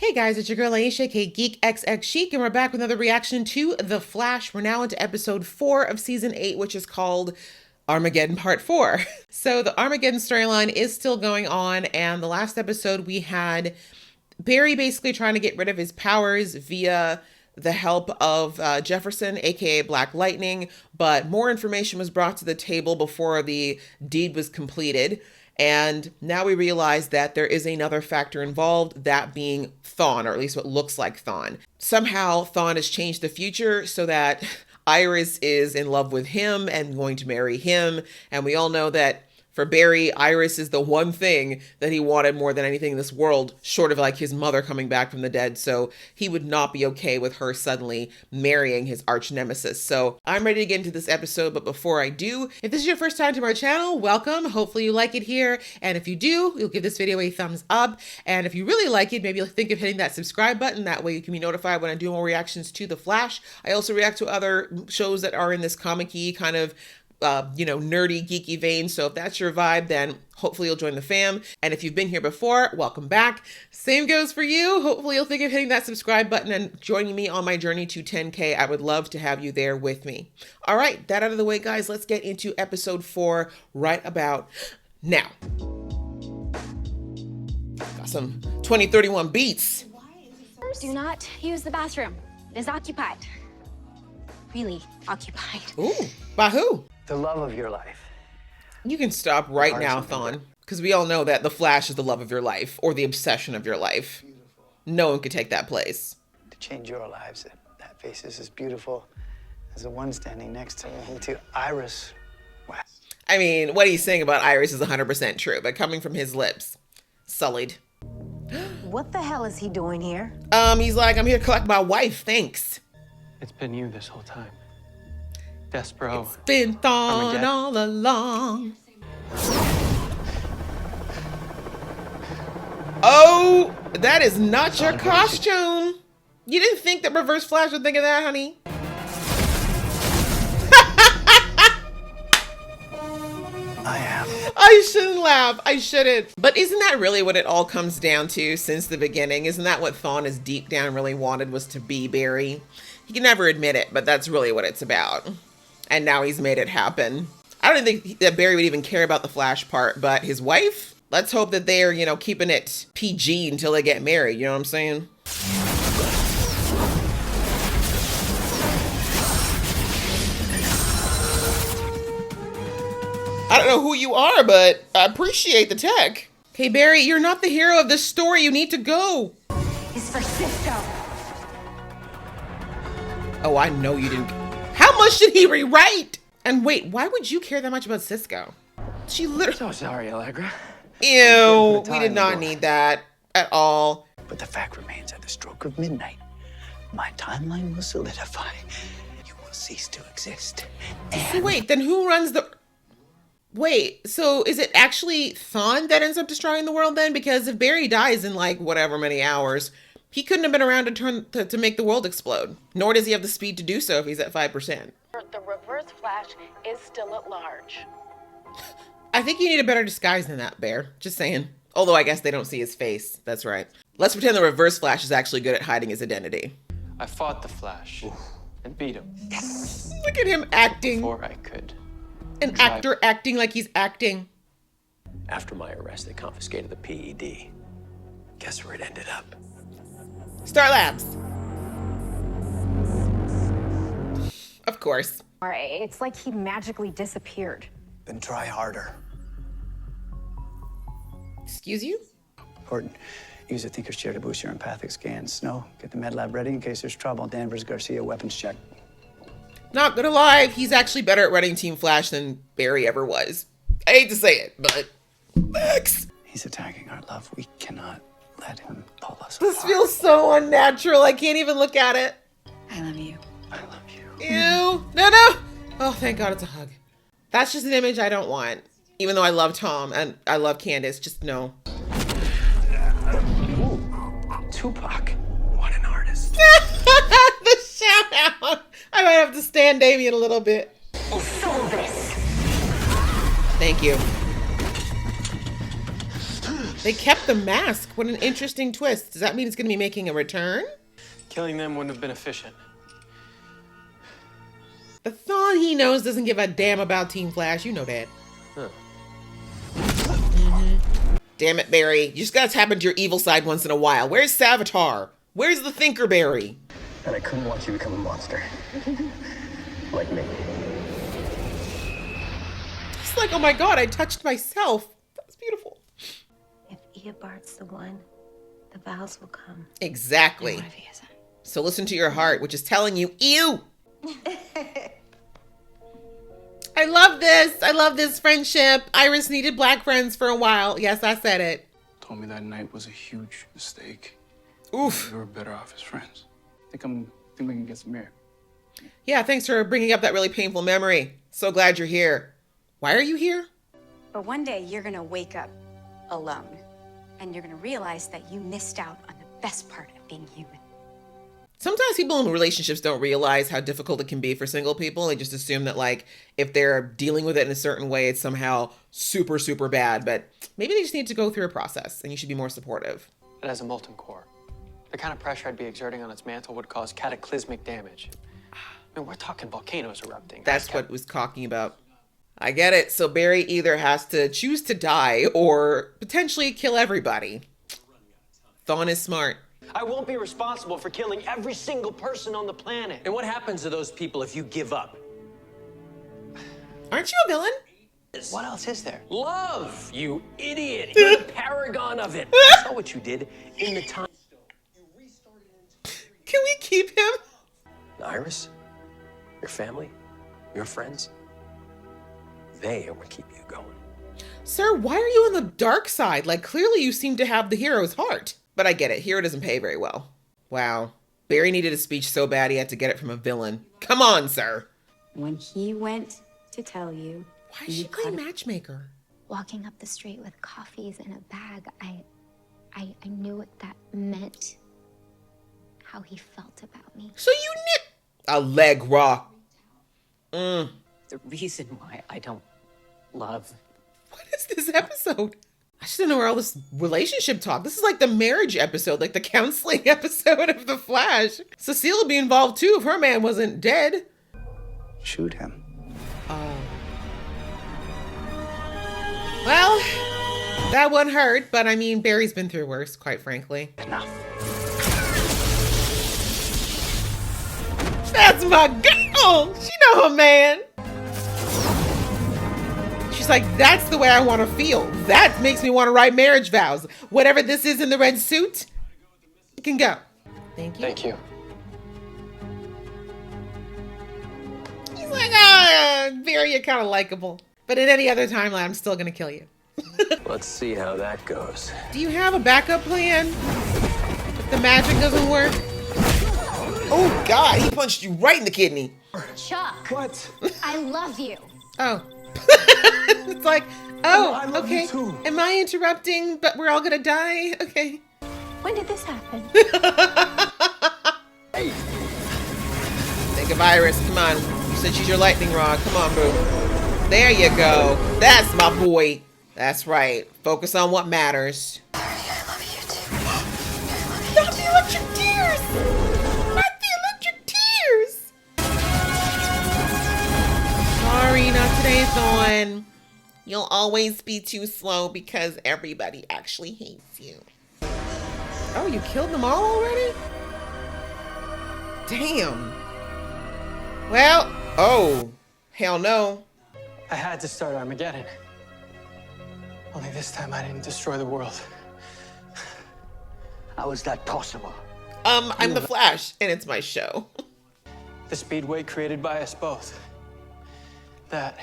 Hey guys, it's your girl Aisha, aka Geek XX Chic, and we're back with another reaction to The Flash. We're now into episode 4 of season 8, which is called Armageddon Part 4. So the Armageddon storyline is still going on, and the last episode we had Barry basically trying to get rid of his powers via the help of Jefferson, aka Black Lightning, but more information was brought to the table before the deed was completed. And now we realize that there is another factor involved, that being Thawne, or at least what looks like Thawne. Somehow Thawne has changed the future so that Iris is in love with him and going to marry him. And we all know that for Barry, Iris is the one thing that he wanted more than anything in this world, short of like his mother coming back from the dead. So he would not be okay with her suddenly marrying his arch nemesis. So I'm ready to get into this episode. But before I do, if this is your first time to my channel, welcome. Hopefully you like it here. And if you do, you'll give this video a thumbs up. And if you really like it, maybe you'll think of hitting that subscribe button. That way you can be notified when I do more reactions to The Flash. I also react to other shows that are in this comic-y kind of nerdy, geeky vein. So if that's your vibe, then hopefully you'll join the fam. And if you've been here before, welcome back. Same goes for you. Hopefully you'll think of hitting that subscribe button and joining me on my journey to 10K. I would love to have you there with me. All right, that out of the way, guys, let's get into episode 4 right about now. Got some 2031 beats. Do not use the bathroom. It is occupied. Really occupied. Ooh, by who? The love of your life. You can stop right now, Thawne, because we all know that the Flash is the love of your life or the obsession of your life. No one could take that place. To change your lives, that face is as beautiful as the one standing next to me, to Iris. Wow. I mean, what he's saying about Iris is 100% true, but coming from his lips, sullied. What the hell is he doing here? He's like, I'm here to collect my wife, thanks. It's been you this whole time. Despero. It's been Thawne all along. Oh, that is not your costume. You didn't think that Reverse Flash would think of that, honey? I am. I shouldn't laugh. I shouldn't. But isn't that really what it all comes down to since the beginning? Isn't that what Thawne is deep down really wanted, was to be Barry? He can never admit it, but that's really what it's about. And now he's made it happen. I don't think that Barry would even care about the Flash part, but his wife? Let's hope that they're, keeping it PG until they get married. You know what I'm saying? I don't know who you are, but I appreciate the tech. Hey, Barry, you're not the hero of this story. You need to go. It's for Cisco. Oh, I know you didn't. How much did he rewrite? And wait, why would you care that much about Cisco? She literally. So sorry, Allegra. Ew, we did not need that at all. But the fact remains, at the stroke of midnight, my timeline will solidify. You will cease to exist. And Wait, then who runs the... Wait, so is it actually Thawne that ends up destroying the world then? Because if Barry dies in like whatever many hours, he couldn't have been around to make the world explode. Nor does he have the speed to do so if he's at 5%. The Reverse Flash is still at large. I think you need a better disguise than that, Bear. Just saying. Although I guess they don't see his face. That's right. Let's pretend the Reverse Flash is actually good at hiding his identity. I fought the Flash and beat him Look at him acting. before I could. An actor acting like he's acting. After my arrest, they confiscated the PED. Guess where it ended up? Star Labs. Of course. It's like he magically disappeared. then try harder. Excuse you? Horton, use a thinker's chair to boost your empathic scans. Snow, get the med lab ready in case there's trouble. Danvers, Garcia, weapons check. Not gonna lie, he's actually better at running Team Flash than Barry ever was. I hate to say it, but Max. He's attacking our love. We cannot let him pull us This apart. feels so unnatural. I can't even look at it. I love you. I love you. Ew. No. Oh, thank God it's a hug. That's just an image I don't want. Even though I love Tom and I love Candace, just no. Ooh, Tupac. What an artist. The shout out. I might have to stand Damian a little bit. Sold this. Thank you. They kept the mask. What an interesting twist. Does that mean it's going to be making a return? Killing them wouldn't have been efficient. The Thawne he knows doesn't give a damn about Team Flash. You know that. Huh. Damn it, Barry. You just gotta tap into your evil side once in a while. Where's Savitar? Where's the Thinker Barry? And I couldn't watch you become a monster. Like me. It's like, oh my god, I touched myself. That was beautiful. If Eobard's the one, the vows will come. Exactly. What if he isn't? So listen to your heart, which is telling you, ew! I love this. I love this friendship. Iris needed black friends for a while. Yes, I said it. Told me that night was a huge mistake. Oof. We were better off as friends. Think we can get some air. Yeah, thanks for bringing up that really painful memory. So glad you're here. Why are you here? But one day you're gonna wake up alone, and you're gonna realize that you missed out on the best part of being human. Sometimes people in relationships don't realize how difficult it can be for single people. They just assume that, like, if they're dealing with it in a certain way, it's somehow super, super bad. But maybe they just need to go through a process, and you should be more supportive. It has a molten core. The kind of pressure I'd be exerting on its mantle would cause cataclysmic damage. I mean, we're talking volcanoes erupting. That's what it was talking about. I get it. So Barry either has to choose to die or potentially kill everybody. Thawne is smart. I won't be responsible for killing every single person on the planet. And what happens to those people if you give up? Aren't you a villain? What else is there? Love, you idiot. You're the paragon of it. I saw what you did in the time. Can we keep him? Iris, your family, your friends, they are what keep you going. Sir, why are you on the dark side? Like, clearly you seem to have the hero's heart. But I get it. Hero doesn't pay very well. Wow. Barry needed a speech so bad he had to get it from a villain. Come on, sir. When he went to tell you, Why is she playing matchmaker? Walking up the street with coffees in a bag, I knew what that meant. How he felt about me. So you knew. Allegra. The reason why I don't love. What is this episode? I just don't know where all this relationship talk. This is like the marriage episode, like the counseling episode of The Flash. Cecile would be involved too if her man wasn't dead. Shoot him. Well, that one hurt, but I mean, Barry's been through worse, quite frankly. Enough. That's my girl. She know her man. She's like, that's the way I want to feel. That makes me want to write marriage vows. Whatever this is in the red suit, you can go. Thank you. Thank you. He's like, Barry, you're kind of likable. But in any other timeline, I'm still going to kill you. Let's see how that goes. Do you have a backup plan if the magic doesn't work? Oh, God, he punched you right in the kidney. Chuck, What? I love you. Oh. It's like, oh, okay. Am I interrupting, but we're all going to die? Okay. When did this happen? Think of Iris. Come on. You said she's your lightning rod. Come on, boo. There you go. That's my boy. That's right. Focus on what matters. I love you too. Not the electric tears! Not the electric tears! Sorry, not today, Thawne. You'll always be too slow because everybody actually hates you. Oh, you killed them all already? Damn. Well, oh, hell no. I had to start Armageddon. Only this time I didn't destroy the world. How is that possible? I'm the Flash, and it's my show. The speedway created by us both. That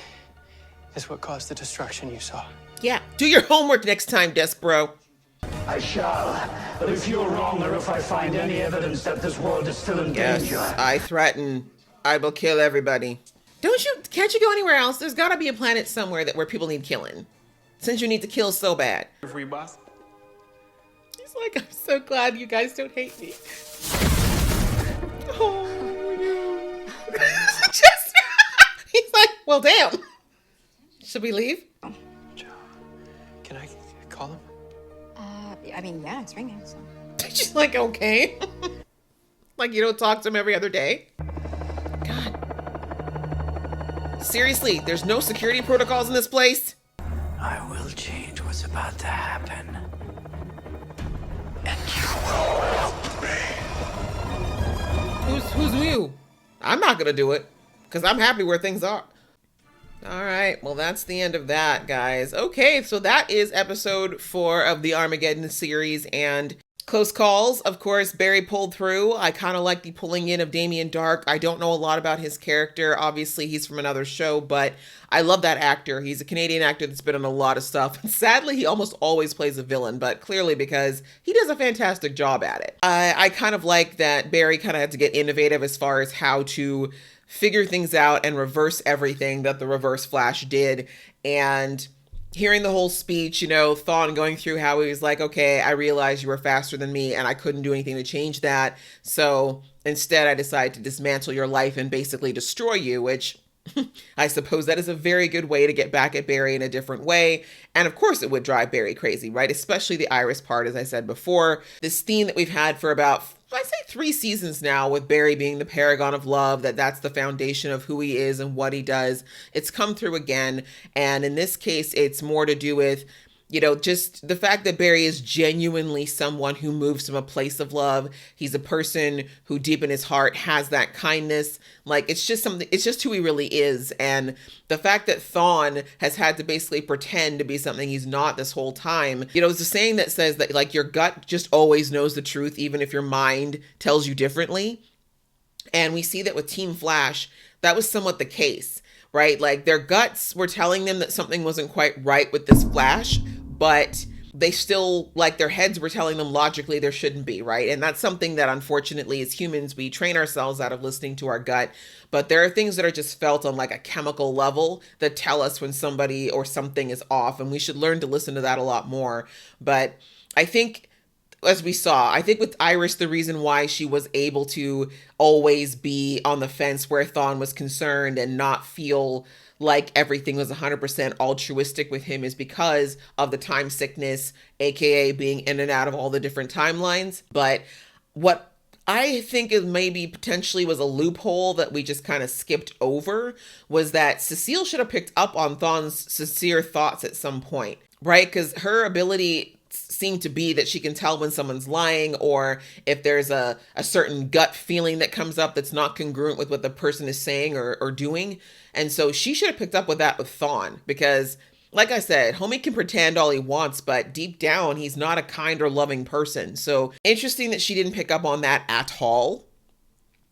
is what caused the destruction you saw. Yeah, do your homework next time, Despero. I shall. But if you're wrong, or if I find any evidence that this world is still in danger. Yes, I threaten. I will kill everybody. Can't you go anywhere else? There's gotta be a planet somewhere where people need killing. Since you need to kill so bad. For you, boss. He's like, I'm so glad you guys don't hate me. Oh, no. He's like, well, damn. Should we leave? Joe, can I call him? I mean, yeah, it's ringing. So. She's like, okay. Like you don't talk to him every other day? God. Seriously, there's no security protocols in this place? I will change what's about to happen. And you will help me. Who's you? I'm not gonna do it, because I'm happy where things are. All right, well, that's the end of that, guys. Okay, so that is episode 4 of the Armageddon series, and close calls. Of course, Barry pulled through. I kind of like the pulling in of Damian Dark. I don't know a lot about his character. Obviously, he's from another show, but I love that actor. He's a Canadian actor that's been in a lot of stuff. And sadly, he almost always plays a villain, but clearly because he does a fantastic job at it. I kind of like that Barry kind of had to get innovative as far as how to figure things out and reverse everything that the Reverse Flash did. And hearing the whole speech, you know, Thawne going through how he was like, okay, I realized you were faster than me and I couldn't do anything to change that. So instead, I decided to dismantle your life and basically destroy you, which I suppose that is a very good way to get back at Barry in a different way. And of course, it would drive Barry crazy, right? Especially the Iris part, as I said before. This theme that we've had for about, I say 3 seasons now, with Barry being the paragon of love, that's the foundation of who he is and what he does. It's come through again. And in this case, it's more to do with, you know, just the fact that Barry is genuinely someone who moves from a place of love. He's a person who deep in his heart has that kindness. Like, it's just something, it's just who he really is. And the fact that Thawne has had to basically pretend to be something he's not this whole time. You know, it's a saying that says that, like, your gut just always knows the truth, even if your mind tells you differently. And we see that with Team Flash, that was somewhat the case, right? Like, their guts were telling them that something wasn't quite right with this Flash, but they still, like, their heads were telling them logically there shouldn't be, right? And that's something that, unfortunately, as humans, we train ourselves out of listening to our gut. But there are things that are just felt on, like, a chemical level that tell us when somebody or something is off, and we should learn to listen to that a lot more. But I think, as we saw, I think with Iris, the reason why she was able to always be on the fence where Thawne was concerned and not feel like everything was 100% altruistic with him is because of the time sickness, aka being in and out of all the different timelines. But what I think is maybe potentially was a loophole that we just kind of skipped over was that Cecile should have picked up on Thawne's sincere thoughts at some point, right? Because her ability seem to be that she can tell when someone's lying, or if there's a certain gut feeling that comes up that's not congruent with what the person is saying or doing. And so she should have picked up with that with Thawne, because like I said, homie can pretend all he wants, but deep down, he's not a kind or loving person. So interesting that she didn't pick up on that at all.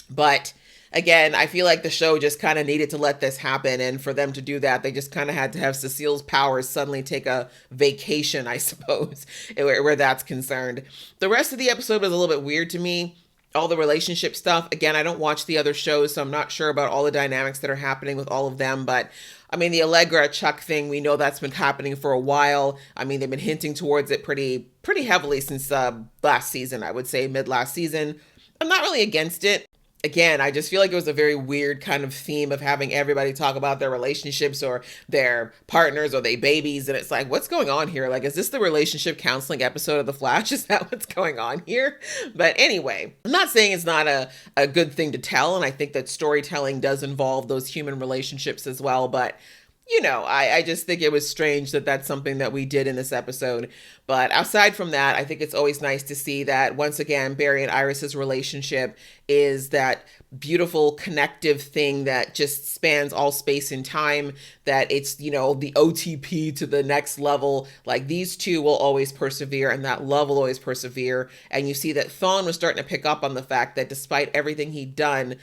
But again, I feel like the show just kind of needed to let this happen. And for them to do that, they just kind of had to have Cecile's powers suddenly take a vacation, I suppose, where that's concerned. The rest of the episode was a little bit weird to me. All the relationship stuff. Again, I don't watch the other shows, so I'm not sure about all the dynamics that are happening with all of them. But I mean, the Allegra Chuck thing, we know that's been happening for a while. I mean, they've been hinting towards it pretty heavily since last season, I would say mid last season. I'm not really against it. Again, I just feel like it was a very weird kind of theme of having everybody talk about their relationships or their partners or their babies. And it's like, what's going on here? Like, is this the relationship counseling episode of The Flash? Is that what's going on here? But anyway, I'm not saying it's not a good thing to tell. And I think that storytelling does involve those human relationships as well. But you know, I just think it was strange that that's something that we did in this episode. But aside from that, I think it's always nice to see that, once again, Barry and Iris's relationship is that beautiful connective thing that just spans all space and time, that it's, you know, the OTP to the next level. Like, these two will always persevere, and that love will always persevere. And you see that Thawne was starting to pick up on the fact that despite everything he'd done,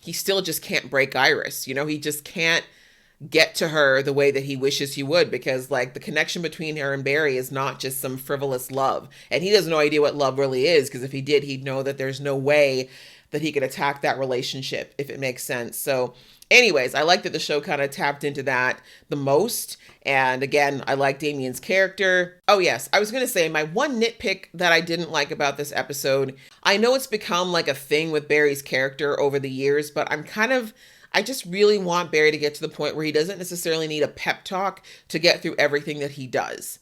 he still just can't break Iris. You know, he just can't get to her the way that he wishes he would, because like the connection between her and Barry is not just some frivolous love, and he has no idea what love really is, because if he did, he'd know that there's no way that he could attack that relationship, if it makes sense. So anyways, I like that the show kind of tapped into that the most. And again, I like Damian's character. Oh yes, I was going to say my one nitpick that I didn't like about this episode, I know it's become like a thing with Barry's character over the years, but I just really want Barry to get to the point where he doesn't necessarily need a pep talk to get through everything that he does.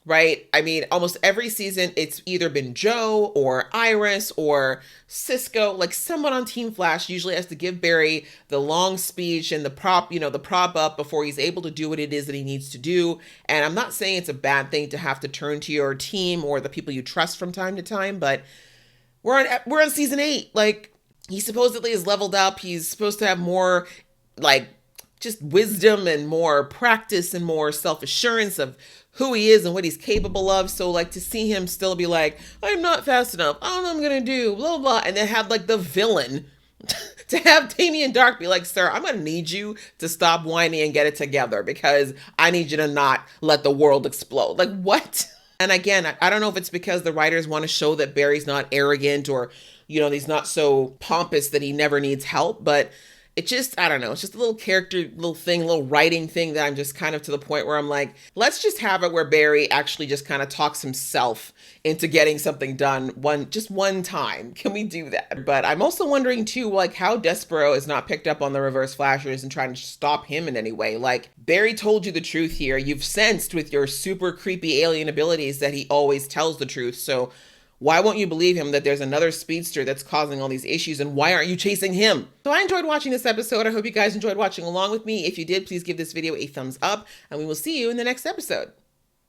right? I mean, almost every season, it's either been Joe or Iris or Cisco, like someone on Team Flash usually has to give Barry the long speech and the prop up before he's able to do what it is that he needs to do. And I'm not saying it's a bad thing to have to turn to your team or the people you trust from time to time, but we're on season 8. Like, he supposedly is leveled up. He's supposed to have more, like, just wisdom and more practice and more self-assurance of who he is and what he's capable of. So, like, to see him still be like, I'm not fast enough, I don't know what I'm gonna do, blah, blah, and then have, like, the villain to have Damian Dark be like, sir, I'm gonna need you to stop whining and get it together because I need you to not let the world explode. Like, what? And again, I don't know if it's because the writers want to show that Barry's not arrogant or, he's not so pompous that he never needs help, but it just, I don't know, it's just a little character, little writing thing that I'm just kind of to the point where I'm like, let's just have it where Barry actually just kind of talks himself into getting something done one time. Can we do that? But I'm also wondering too, like, how Despero is not picked up on the Reverse Flashers and trying to stop him in any way. Like, Barry told you the truth here. You've sensed with your super creepy alien abilities that he always tells the truth. So why won't you believe him that there's another speedster that's causing all these issues, and why aren't you chasing him? So I enjoyed watching this episode. I hope you guys enjoyed watching along with me. If you did, please give this video a thumbs up, and we will see you in the next episode.